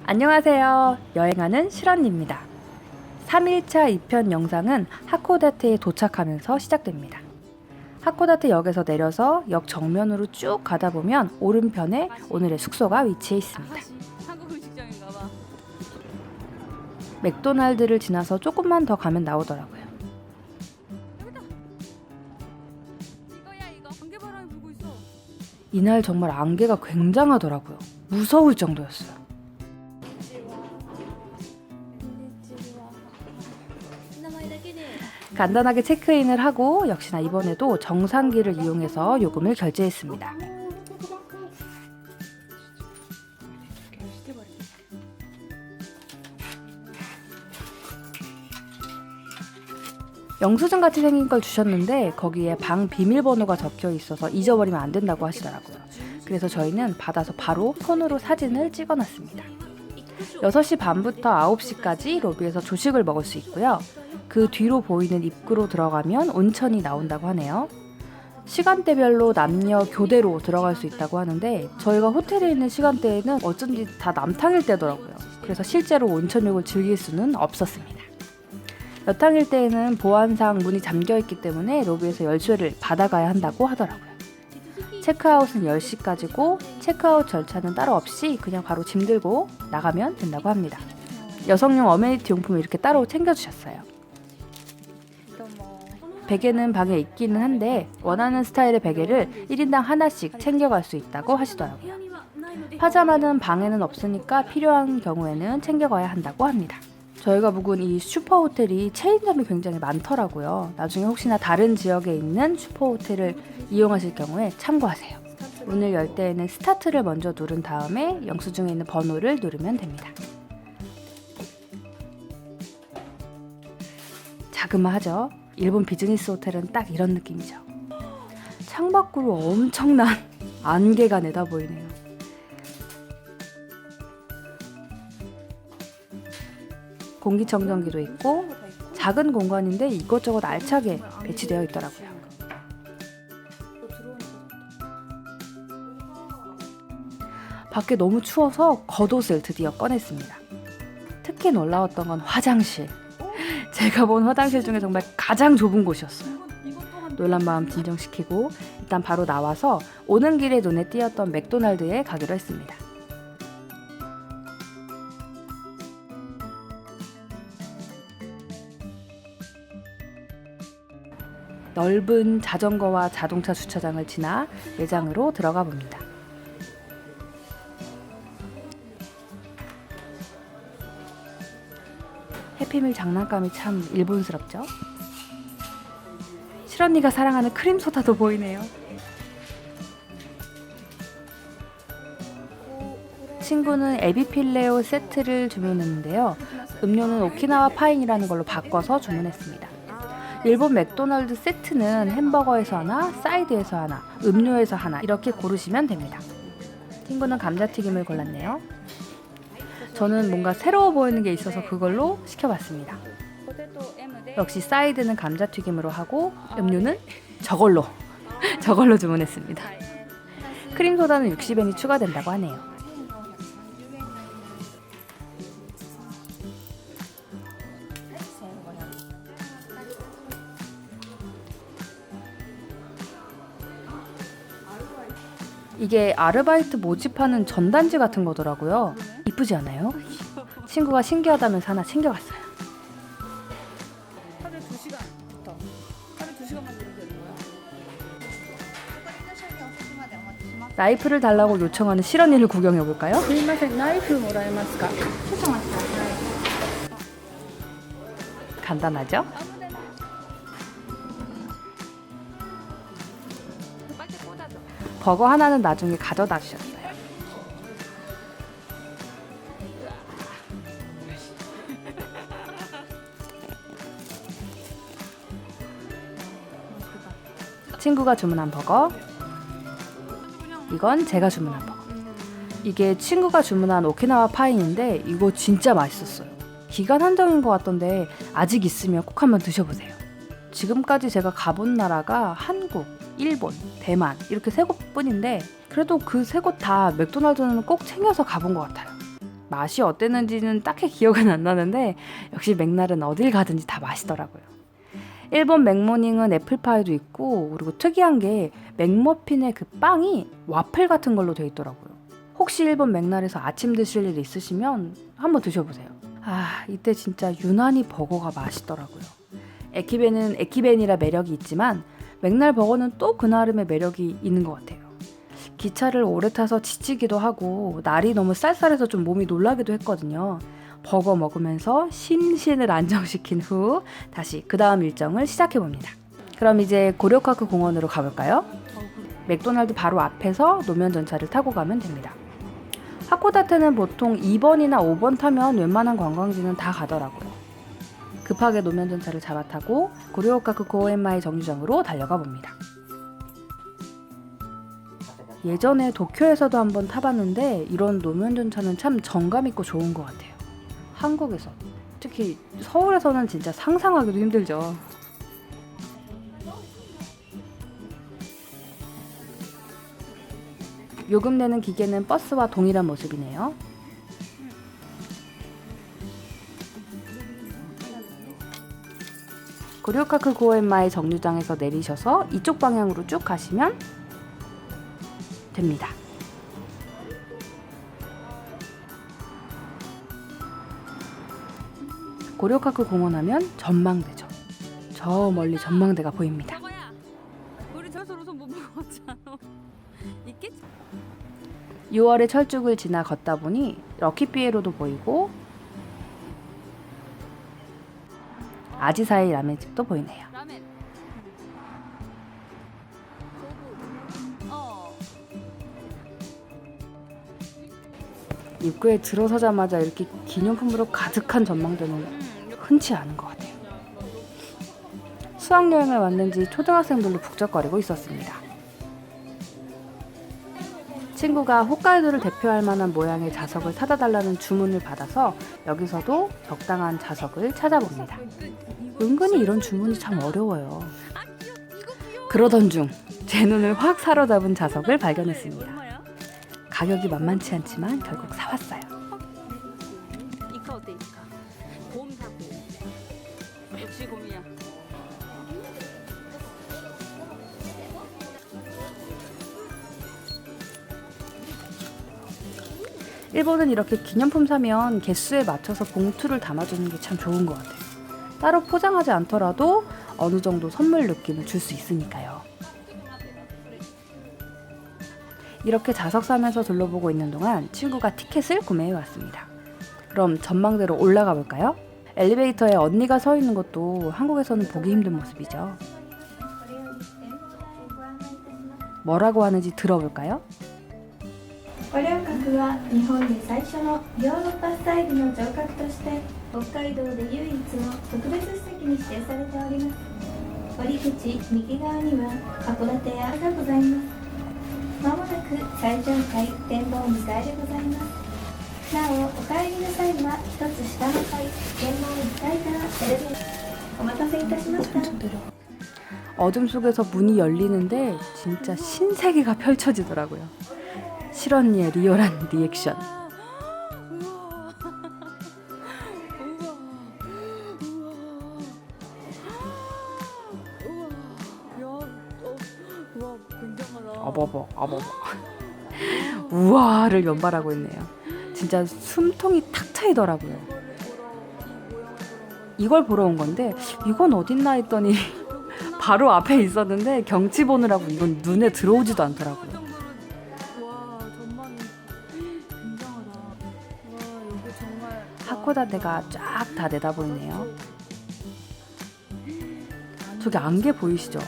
안녕하세요. 여행하는 실언니입니다. 3일차 2편 영상은 하코다테에 도착하면서 시작됩니다. 하코다테 역에서 내려서 역 정면으로 쭉 가다 보면 오른편에 오늘의 숙소가 위치해 있습니다. 한국 음식점인가봐. 맥도날드를 지나서 조금만 더 가면 나오더라고요. 여기다. 이거야 이거. 안개바람이 불고 있어. 이날 정말 안개가 굉장하더라고요. 무서울 정도였어요. 간단하게 체크인을 하고 역시나 이번에도 정상기를 이용해서 요금을 결제했습니다. 영수증같이 생긴 걸 주셨는데 거기에 방 비밀번호가 적혀 있어서 잊어버리면 안 된다고 하시더라고요. 그래서 저희는 받아서 바로 손으로 사진을 찍어놨습니다. 6시 반부터 9시까지 로비에서 조식을 먹을 수 있고요. 그 뒤로 보이는 입구로 들어가면 온천이 나온다고 하네요. 시간대별로 남녀 교대로 들어갈 수 있다고 하는데 저희가 호텔에 있는 시간대에는 어쩐지 다 남탕일 때더라고요. 그래서 실제로 온천욕을 즐길 수는 없었습니다. 여탕일 때에는 보안상 문이 잠겨있기 때문에 로비에서 열쇠를 받아가야 한다고 하더라고요. 체크아웃은 10시까지고 체크아웃 절차는 따로 없이 그냥 바로 짐 들고 나가면 된다고 합니다. 여성용 어메니티 용품을 이렇게 따로 챙겨주셨어요. 베개는 방에 있기는 한데 원하는 스타일의 베개를 1인당 하나씩 챙겨갈 수 있다고 하시더라고요. 파자마는 방에는 없으니까 필요한 경우에는 챙겨가야 한다고 합니다. 저희가 묵은 이 슈퍼호텔이 체인점이 굉장히 많더라고요. 나중에 혹시나 다른 지역에 있는 슈퍼호텔을 이용하실 경우에 참고하세요. 문을 열 때에는 스타트를 먼저 누른 다음에 영수증에 있는 번호를 누르면 됩니다. 자그마하죠? 일본 비즈니스 호텔은 딱 이런 느낌이죠. 창밖으로 엄청난 안개가 내다보이네요. 공기청정기도 있고 작은 공간인데 이것저것 알차게 배치되어 있더라고요. 밖에 너무 추워서 겉옷을 드디어 꺼냈습니다. 특히 놀라웠던 건 화장실. 제가 본 화장실 중에 정말 가장 좁은 곳이었어요. 놀란 마음 진정시키고 일단 바로 나와서 오는 길에 눈에 띄었던 맥도날드에 가기로 했습니다. 넓은 자전거와 자동차 주차장을 지나 매장으로 들어가 봅니다. 해피밀 장난감이 참 일본스럽죠? 실언니가 사랑하는 크림소다도 보이네요. 친구는 에비필레오 세트를 주문했는데요. 음료는 오키나와 파인이라는 걸로 바꿔서 주문했습니다. 일본 맥도날드 세트는 햄버거에서 하나, 사이드에서 하나, 음료에서 하나 이렇게 고르시면 됩니다. 친구는 감자튀김을 골랐네요. 저는 뭔가 새로워 보이는 게 있어서 그걸로 시켜봤습니다. 역시 사이드는 감자튀김으로 하고 음료는 저걸로 주문했습니다. 크림소다는 60엔이 추가된다고 하네요. 이게 아르바이트 모집하는 전단지 같은 거더라고요. 이쁘지 않아요? 친구가 신기하다면서 하나 챙겨갔어요. 하루에 2시간부터. 하루에 2시간만 누르면 되는 거야? 나이프를 달라고 요청하는 실언니를 구경해볼까요? すみません、ナイフもらえますか? 간단하죠? 버거 하나는 나중에 가져다 주셨어요. 친구가 주문한 버거, 이건 제가 주문한 버거. 이게 친구가 주문한 오키나와 파인인데 이거 진짜 맛있었어요. 기간 한정인 것 같던데 아직 있으면 꼭 한번 드셔보세요. 지금까지 제가 가본 나라가 한국, 일본, 대만 이렇게 3곳뿐인데 그래도 그 3곳 다 맥도날드는 꼭 챙겨서 가본 것 같아요. 맛이 어땠는지는 딱히 기억은 안 나는데 역시 맥날은 어딜 가든지 다 맛있더라고요. 일본 맥모닝은 애플파이도 있고 그리고 특이한 게 맥머핀의 그 빵이 와플 같은 걸로 되어 있더라고요. 혹시 일본 맥날에서 아침 드실 일 있으시면 한번 드셔보세요. 아, 이때 진짜 유난히 버거가 맛있더라고요. 에키벤은 에키벤이라 매력이 있지만 맥날 버거는 또 그 나름의 매력이 있는 것 같아요. 기차를 오래 타서 지치기도 하고 날이 너무 쌀쌀해서 좀 몸이 놀라기도 했거든요. 버거 먹으면서 심신을 안정시킨 후 다시 그 다음 일정을 시작해봅니다. 그럼 이제 고려카크 공원으로 가볼까요? 맥도날드 바로 앞에서 노면 전차를 타고 가면 됩니다. 하코다테는 보통 2번이나 5번 타면 웬만한 관광지는 다 가더라고요. 급하게 노면 전차를 잡아타고 고려카크 고엔마의 정류장으로 달려가 봅니다. 예전에 도쿄에서도 한번 타봤는데 이런 노면 전차는 참 정감 있고 좋은 것 같아요. 한국에서 특히 서울에서는 진짜 상상하기도 힘들죠. 요금 내는 기계는 버스와 동일한 모습이네요. 고려카크 고엔마의 정류장에서 내리셔서 이쪽 방향으로 쭉 가시면 됩니다. 고려카크 공원 하면 전망대죠. 저 멀리 전망대가 보입니다. 저거야. 우리 저서로선 못 먹었잖아. 있겠지? 6월의 철쭉을 지나 걷다 보니 럭키피에로도 보이고 아지사이 라멘집도 보이네요. 라멘. 입구에 들어서자마자 이렇게 기념품으로 가득한 전망대는 흔치 않은 것 같아요. 수학여행을 왔는지 초등학생들로 북적거리고 있었습니다. 친구가 홋카이도를 대표할 만한 모양의 자석을 사다 달라는 주문을 받아서 여기서도 적당한 자석을 찾아봅니다. 은근히 이런 주문이 참 어려워요. 그러던 중 제 눈을 확 사로잡은 자석을 발견했습니다. 가격이 만만치 않지만 결국 사왔어요. 이카 어때 이카? 곰 사고. 역시 곰이야. 일본은 이렇게 기념품 사면 개수에 맞춰서 봉투를 담아주는 게 참 좋은 것 같아요. 따로 포장하지 않더라도 어느 정도 선물 느낌을 줄 수 있으니까요. 이렇게 자석 사면서 둘러보고 있는 동안 친구가 티켓을 구매해 왔습니다. 그럼 전망대로 올라가 볼까요? 엘리베이터에 언니가 서 있는 것도 한국에서는 보기 힘든 모습이죠. 뭐라고 하는지 들어볼까요? 五稜郭は日本で最初のヨーロッパスタイルの城郭として北海道で唯一の特別史跡に指定されております。折り口右側には函館屋がございます。まもなく最上階展望2階でございます。なお、お帰りの際は一つ下の階展望2階からエレベーターお待たせいたしました。 어둠 속에서 문이 열리는데 진짜 신세계가 펼쳐지더라고요. 실언니의 리얼한 리액션. 우와, 굉장하다. 어버버 어버버. 우와를 연발하고 있네요. 진짜 숨통이 탁 트이더라고요. 이걸 보러 온 건데 이건 어딨나 했더니 바로 앞에 있었는데 경치 보느라고 이건 눈에 들어오지도 않더라고요. 와, 전망이 굉장하다. 와, 여기 정말 하코다테가 쫙 다 내다보이네요. 저기 안개 보이시죠?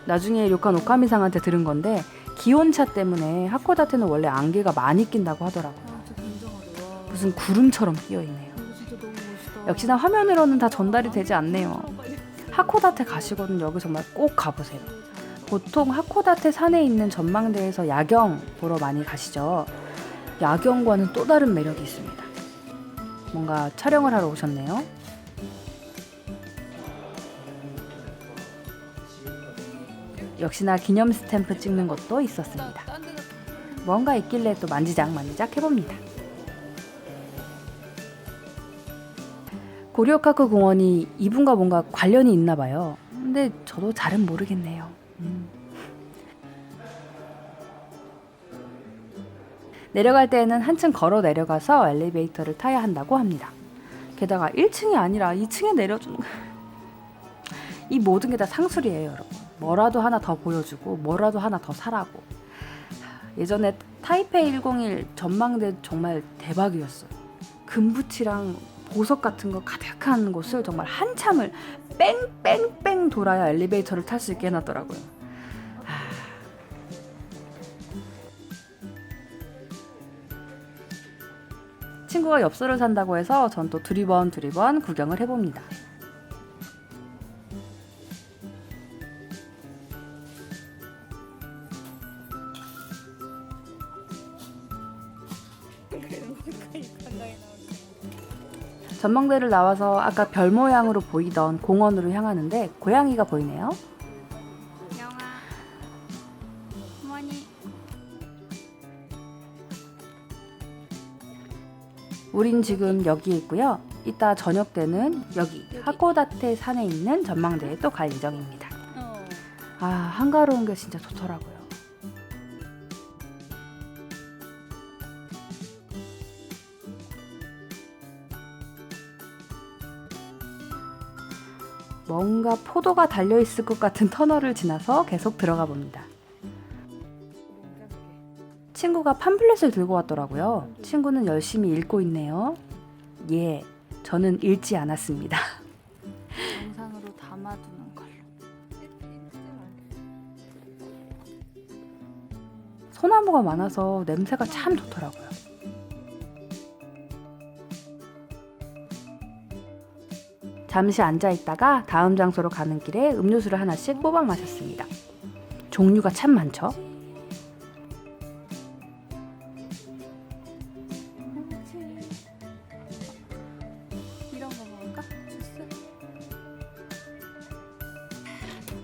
나중에 료칸 오카미상한테 들은 건데 기온차 때문에 하코다테는 원래 안개가 많이 낀다고 하더라고요. 진짜 굉장하다. 와. 무슨 구름처럼 끼어있네요. 이거 진짜 너무 멋있다. 역시나 화면으로는 다 전달이 되지 않네요. 하코다테 가시거든 여기 정말 꼭 가보세요. 보통 하코다테 산에 있는 전망대에서 야경 보러 많이 가시죠. 야경과는 또 다른 매력이 있습니다. 뭔가 촬영을 하러 오셨네요. 역시나 기념 스탬프 찍는 것도 있었습니다. 뭔가 있길래 또 만지작 해봅니다. 고리오카쿠 공원이 이분과 뭔가 관련이 있나 봐요. 근데 저도 잘은 모르겠네요. 내려갈 때에는 한층 걸어 내려가서 엘리베이터를 타야 한다고 합니다. 게다가 1층이 아니라 2층에 내려주는 이 모든 게 다 상술이에요, 여러분. 뭐라도 하나 더 보여주고 뭐라도 하나 더 사라고. 예전에 타이페이 101 전망대 정말 대박이었어요. 금붙이랑 보석 같은 거 가득한 곳을 정말 한참을 뺑뺑뺑 돌아야 엘리베이터를 탈 수 있게 해놨더라고요. 친구가 엽서를 산다고 해서 전 또 두리번 구경을 해봅니다. 전망대를 나와서 아까 별 모양으로 보이던 공원으로 향하는데 고양이가 보이네요. 영아, 어머니. 우린 지금 여기에 있고요. 이따 저녁 때는 여기 하코다테 산에 있는 전망대에 또 갈 예정입니다. 아, 한가로운 게 진짜 좋더라고요. 뭔가 포도가 달려있을 것 같은 터널을 지나서 계속 들어가 봅니다. 친구가 팜플렛을 들고 왔더라고요. 친구는 열심히 읽고 있네요. 예, 저는 읽지 않았습니다. 영상으로 담아두는 걸로. 소나무가 많아서 냄새가 참 좋더라고요. 잠시 앉아있다가 다음 장소로 가는 길에 음료수를 하나씩 뽑아 마셨습니다. 종류가 참 많죠? 이런 거 먹을까? 주스?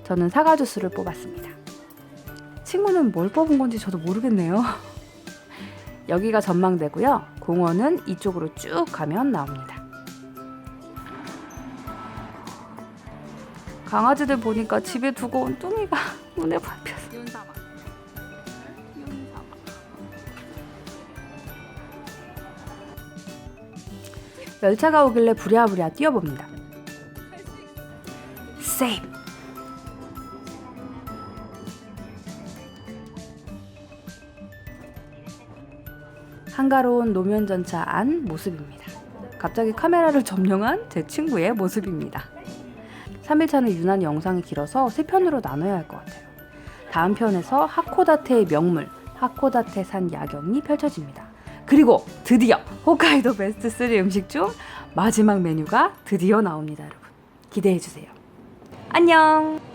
저는 사과 주스를 뽑았습니다. 친구는 뭘 뽑은 건지 저도 모르겠네요. 여기가 전망대고요. 공원은 이쪽으로 쭉 가면 나옵니다. 강아지들 보니까 집에 두고 온 뚱이가 눈에 밟혀서. 윤사막. 윤사막. 열차가 오길래 부랴부랴 뛰어봅니다. 세이브! 한가로운 노면전차 안 모습입니다. 갑자기 카메라를 점령한 제 친구의 모습입니다. 3일차는 유난히 영상이 길어서 3편으로 나눠야 할 것 같아요. 다음 편에서 하코다테의 명물, 하코다테 산 야경이 펼쳐집니다. 그리고 드디어 홋카이도 베스트 3 음식 중 마지막 메뉴가 드디어 나옵니다, 여러분. 기대해주세요. 안녕!